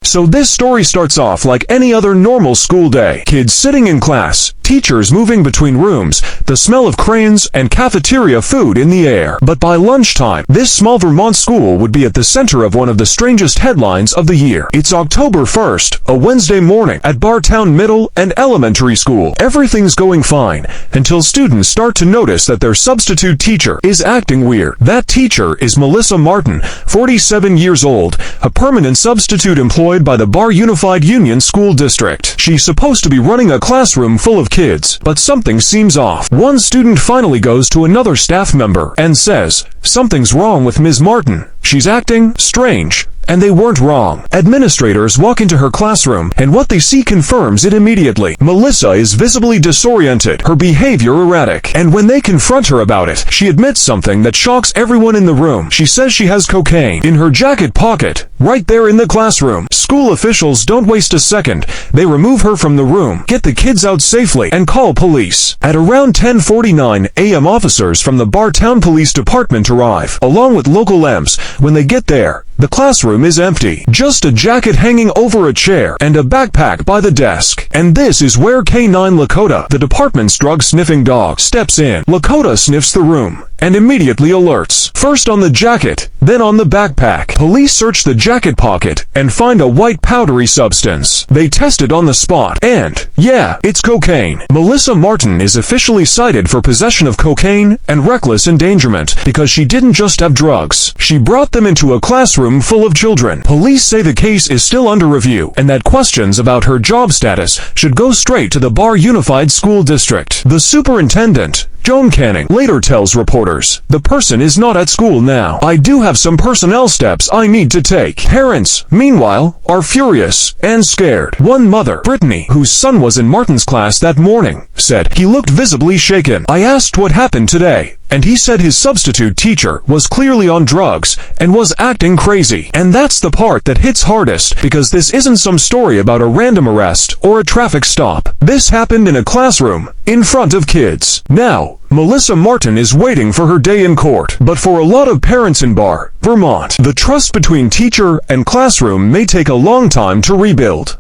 So this story starts off like any other normal school day. Kids sitting in class, teachers moving between rooms, the smell of crayons and cafeteria food in the air. But by lunchtime, this small Vermont school would be at the center of one of the strangest headlines of the year. It's October 1st, a Wednesday morning at Bartown Middle and Elementary School. Everything's going fine until students start to notice that their substitute teacher is acting weird. That teacher is Melissa Martin, 47 years old, a permanent substitute employed by the Bar Unified Union School District. She's supposed to be running a classroom full of kids, but something seems off. One student finally goes to another staff member and says, "Something's wrong with Ms. Martin. She's acting strange." And they weren't wrong. Administrators walk into her classroom, and what they see confirms it immediately. Melissa is visibly disoriented, her behavior erratic, and when they confront her about it, she admits something that shocks everyone in the room. She says she has cocaine in her jacket pocket, right there in the classroom. School officials don't waste a second. They remove her from the room, get the kids out safely, and call police. At around 10:49 a.m., officers from the Bartown Police Department arrive, along with local EMS. When they get there, the classroom is empty. Just a jacket hanging over a chair and a backpack by the desk. And this is where K9 Lakota, the department's drug-sniffing dog, steps in. Lakota sniffs the room and immediately alerts. First on the jacket, then on the backpack. Police search the jacket pocket and find a white powdery substance. They test it on the spot, and yeah, it's cocaine. Melissa Martin is officially cited for possession of cocaine and reckless endangerment because she didn't just have drugs. She brought them into a classroom full of children. Police say the case is still under review and that questions about her job status should go straight to the Bar Unified School District. The superintendent, Joan Canning, later tells reporters, "The person is not at school now. I do have some personnel steps I need to take." Parents, meanwhile, are furious and scared. One mother, Brittany, whose son was in Martin's class that morning, said, "He looked visibly shaken. I asked what happened today, and he said his substitute teacher was clearly on drugs and was acting crazy." And that's the part that hits hardest, because this isn't some story about a random arrest or a traffic stop. This happened in a classroom, in front of kids. Now, Melissa Martin is waiting for her day in court. But for a lot of parents in Bar, Vermont, the trust between teacher and classroom may take a long time to rebuild.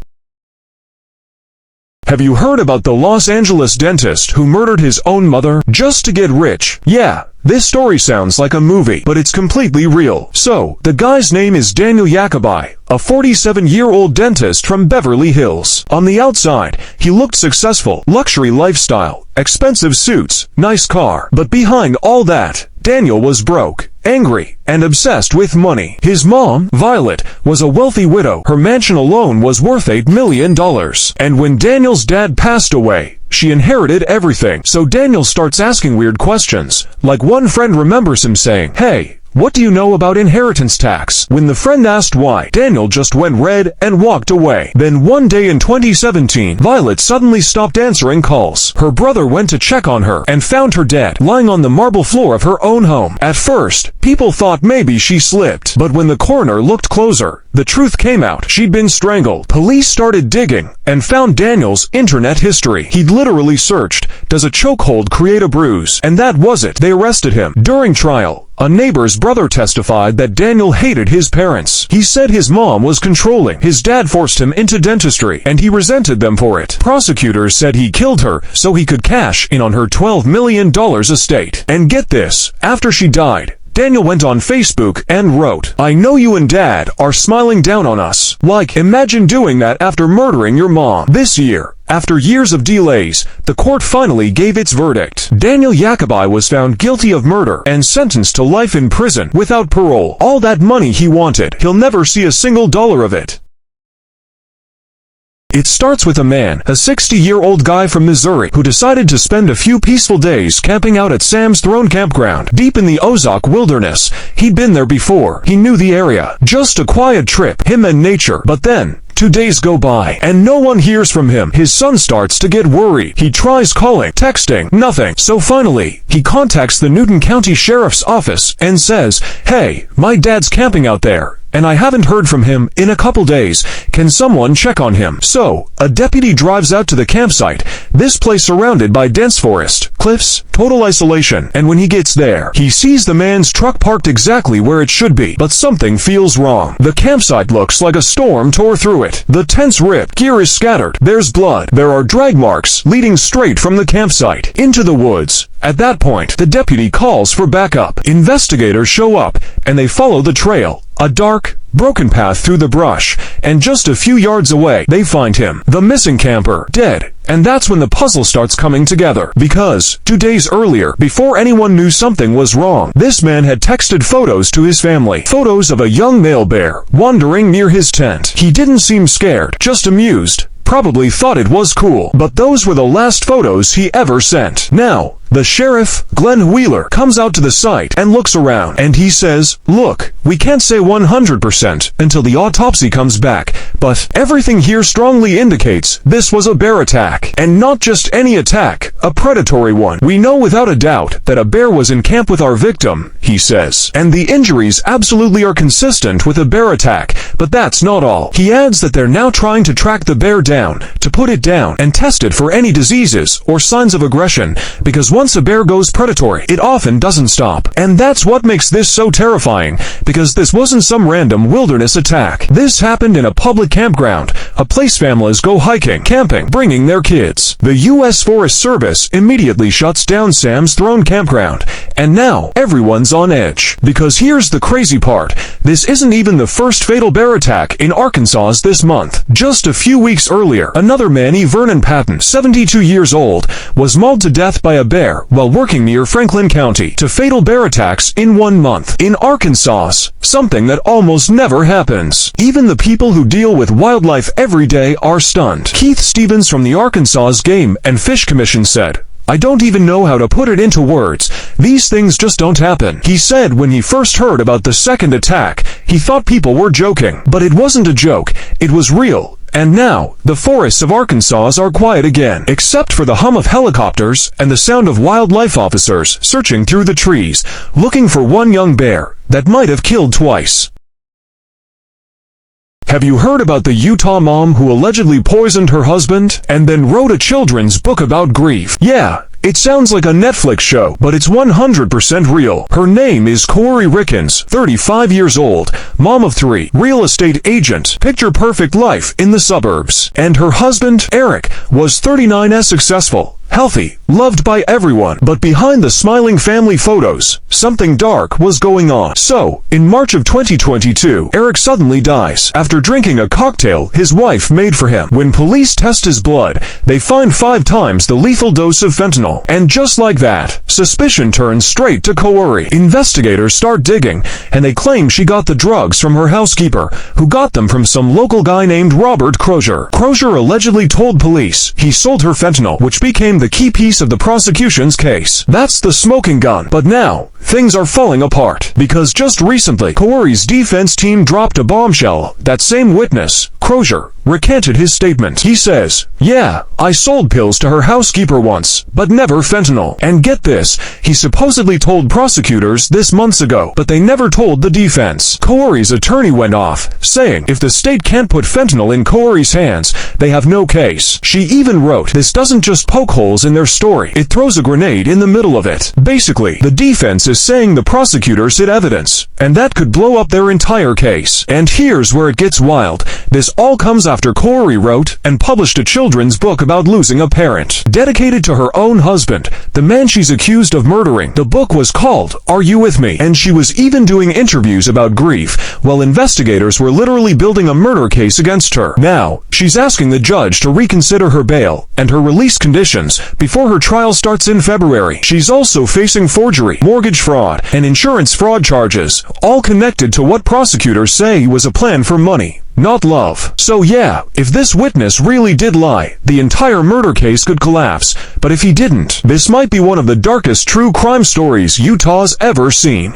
Have you heard about the Los Angeles dentist who murdered his own mother just to get rich? Yeah, this story sounds like a movie, but it's completely real. So, the guy's name is Daniel Jacobi, a 47-year-old dentist from Beverly Hills. On the outside, he looked successful, luxury lifestyle, expensive suits, nice car. But behind all that, Daniel was broke, angry, and obsessed with money. His mom, Violet, was a wealthy widow. Her mansion alone was worth $8 million. And when Daniel's dad passed away, she inherited everything. So Daniel starts asking weird questions. Like one friend remembers him saying, "Hey, what do you know about inheritance tax?" When the friend asked why, Daniel just went red and walked away. Then one day in 2017, Violet suddenly stopped answering calls. Her brother went to check on her and found her dead, lying on the marble floor of her own home. At first, people thought maybe she slipped. But when the coroner looked closer, the truth came out. She'd been strangled. Police started digging and found Daniel's internet history. He'd literally searched, "Does a chokehold create a bruise?" And that was it. They arrested him. During trial, a neighbor's brother testified that Daniel hated his parents. He said his mom was controlling. His dad forced him into dentistry, and he resented them for it. Prosecutors said he killed her so he could cash in on her $12 million estate. And get this, after she died, Daniel went on Facebook and wrote, "I know you and Dad are smiling down on us." Like, imagine doing that after murdering your mom. This year, after years of delays, the court finally gave its verdict. Daniel Jacobi was found guilty of murder and sentenced to life in prison without parole. All that money he wanted, he'll never see a single dollar of it. It starts with a man, a 60-year-old guy from Missouri, who decided to spend a few peaceful days camping out at Sam's Throne Campground, deep in the Ozark wilderness. He'd been there before. He knew the area. Just a quiet trip, him and nature. But then, 2 days go by, and no one hears from him. His son starts to get worried. He tries calling, texting, nothing. So finally, he contacts the Newton County Sheriff's Office and says, "Hey, my dad's camping out there, and I haven't heard from him in a couple days. Can someone check on him? So, a deputy drives out to the campsite, this place surrounded by dense forest, cliffs, total isolation, and when he gets there, he sees the man's truck parked exactly where it should be, but something feels wrong. The campsite looks like a storm tore through it. The tents ripped, gear is scattered, there's blood, there are drag marks leading straight from the campsite into the woods. At that point, the deputy calls for backup. Investigators show up, and they follow the trail, a dark, broken path through the brush, and just a few yards away, they find him, the missing camper, dead. And that's when the puzzle starts coming together. Because, 2 days earlier, before anyone knew something was wrong, this man had texted photos to his family. Photos of a young male bear wandering near his tent. He didn't seem scared, just amused. Probably thought it was cool, but those were the last photos he ever sent. Now, the sheriff, Glenn Wheeler, comes out to the site and looks around, and he says, "Look, we can't say 100% until the autopsy comes back, but everything here strongly indicates this was a bear attack. And not just any attack, a predatory one. We know without a doubt that a bear was in camp with our victim," he says, "and the injuries absolutely are consistent with a bear attack, but that's not all." He adds that they're now trying to track the bear down, to put it down, and test it for any diseases or signs of aggression, because once a bear goes predatory, it often doesn't stop. And that's what makes this so terrifying, because this wasn't some random wilderness attack. This happened in a public campground, a place families go hiking, camping, bringing their kids. The U.S. Forest Service immediately shuts down Sam's Throne campground, and now everyone's on edge. Because here's the crazy part, this isn't even the first fatal bear attack in Arkansas this month. Just a few weeks earlier, another man, Vernon Patton, 72 years old, was mauled to death by a bear while working near Franklin County. To fatal bear attacks in 1 month in Arkansas, something that almost never happens. Even the people who deal with wildlife every day are stunned. Keith Stevens from the Arkansas Game and Fish Commission said, "I don't even know how to put it into words. These things just don't happen." He said when he first heard about the second attack, he thought people were joking. But it wasn't a joke, it was real. And now, the forests of Arkansas are quiet again, except for the hum of helicopters and the sound of wildlife officers searching through the trees, looking for one young bear that might have killed twice. Have you heard about the Utah mom who allegedly poisoned her husband and then wrote a children's book about grief? Yeah. It sounds like a Netflix show, but it's 100% real. Her name is Corey Rickens, 35 years old, mom of 3, real estate agent, picture-perfect life in the suburbs. And her husband, Eric, was 39 as successful, healthy, loved by everyone. But behind the smiling family photos, something dark was going on. So, in March of 2022, Eric suddenly dies after drinking a cocktail his wife made for him. When police test his blood, they find 5 times the lethal dose of fentanyl. And just like that, suspicion turns straight to Corey. Investigators start digging, and they claim she got the drugs from her housekeeper, who got them from some local guy named Robert Crozier. Crozier allegedly told police he sold her fentanyl, which became the key piece of the prosecution's case. That's the smoking gun. But now, things are falling apart, because just recently, Corey's defense team dropped a bombshell. That same witness, Crozier, recanted his statement. He says, "Yeah, I sold pills to her housekeeper once, but never fentanyl." And get this, he supposedly told prosecutors this months ago, but they never told the defense. Corey's attorney went off, saying if the state can't put fentanyl in Corey's hands, they have no case. She even wrote, "This doesn't just poke holes in their story, it throws a grenade in the middle of it." Basically, the defense is saying the prosecutors hid evidence, and that could blow up their entire case. And here's where it gets wild. This all comes after Corey wrote and published a children's book about losing a parent, dedicated to her own husband, the man she's accused of murdering. The book was called Are You With Me? And she was even doing interviews about grief, while investigators were literally building a murder case against her. Now, she's asking the judge to reconsider her bail and her release conditions before her trial starts in February. She's also facing forgery, mortgage fraud, and insurance fraud charges, all connected to what prosecutors say was a plan for money, not love. So yeah, if this witness really did lie, the entire murder case could collapse. But if he didn't, this might be one of the darkest true crime stories Utah's ever seen.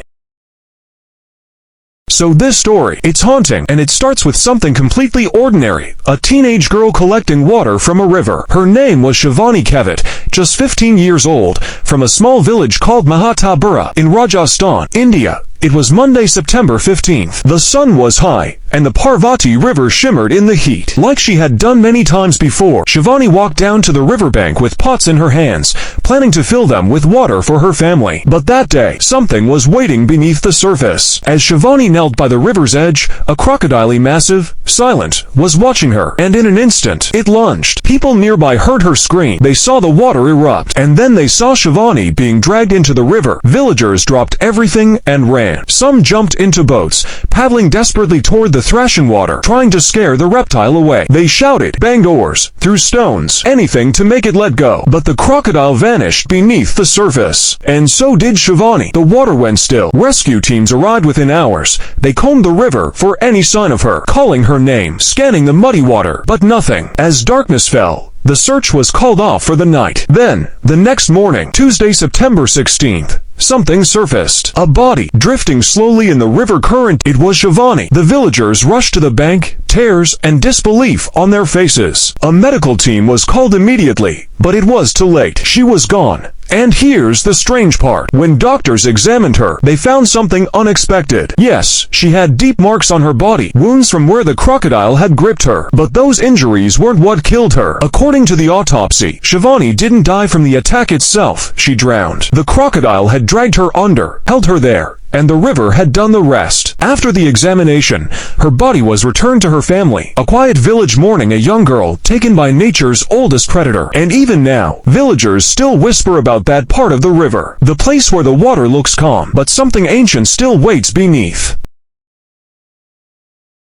So this story, it's haunting, and it starts with something completely ordinary. A teenage girl collecting water from a river. Her name was Shivani Kevat, just 15 years old, from a small village called Mahatabura in Rajasthan, India. It was Monday, September 15th. The sun was high, and the Parvati River shimmered in the heat. Like she had done many times before, Shivani walked down to the riverbank with pots in her hands, planning to fill them with water for her family. But that day, something was waiting beneath the surface. As Shivani knelt by the river's edge, a crocodile, massive, silent, was watching her, and in an instant, it lunged. People nearby heard her scream. They saw the water erupt, and then they saw Shivani being dragged into the river. Villagers dropped everything and ran. Some jumped into boats, paddling desperately toward the thrashing water, trying to scare the reptile away. They shouted, banged oars, threw stones, anything to make it let go. But the crocodile vanished beneath the surface. And so did Shivani. The water went still. Rescue teams arrived within hours. They combed the river for any sign of her, calling her name, scanning the muddy water, but nothing. As darkness fell, the search was called off for the night. Then, the next morning, Tuesday, September 16th, something surfaced. A body, drifting slowly in the river current. It was Shivani. The villagers rushed to the bank, tears and disbelief on their faces. A medical team was called immediately, but it was too late. She was gone. And here's the strange part. When doctors examined her, they found something unexpected. Yes, she had deep marks on her body, wounds from where the crocodile had gripped her. But those injuries weren't what killed her. According to the autopsy, Shivani didn't die from the attack itself. She drowned. The crocodile had dragged her under, held her there, and the river had done the rest. After the examination, her body was returned to her family. A quiet village mourning a young girl taken by nature's oldest predator. And even now, villagers still whisper about that part of the river. The place where the water looks calm, but something ancient still waits beneath.